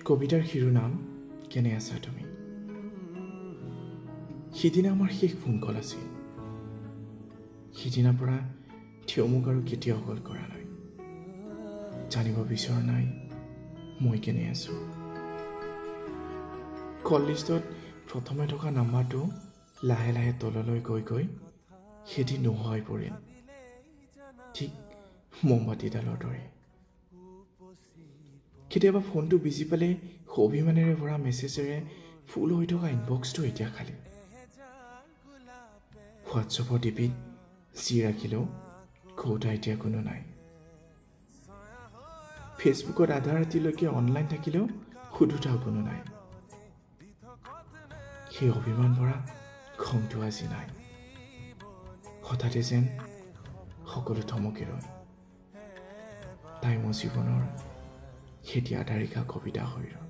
কবিতাৰ শিৰোনাম কেনে আছা তুমি? সিদিনা আমাৰ শেষ ফোন কল আছিল। সিদিনাৰ পৰা থিয়মুক আৰু কেতিয়াও কল কৰা নাই। জানিব বিচৰা নাই মই কেনে আছো। কল লিষ্টত প্ৰথমে থকা নাম্বাৰটো লাহে লাহে তললৈ গৈ গৈ সেইদি নোহোৱা হৈ পৰিল, ঠিক মমবাতিডালৰ দৰে। কেতিয়াবা ফোনটো বিজি পালে অভিমানেৰে ভৰা মেছেজেৰে ফুল হৈ থকা ইনবক্সটো এতিয়া খালী। হোৱাটছএপৰ ডিপিত যি ৰাখিলেও কৌটা এতিয়া কোনো নাই। ফেচবুকত আধা ৰাতিলৈকে অনলাইন থাকিলেও সোধোতাও কোনো নাই। সেই অভিমান ভৰা খংটো আজি নাই। হঠাতে যেন সকলো থমকি ৰল। তাই মোৰ জীৱনৰ খেতি আধাৰিকা কবিতা হৈ ৰল।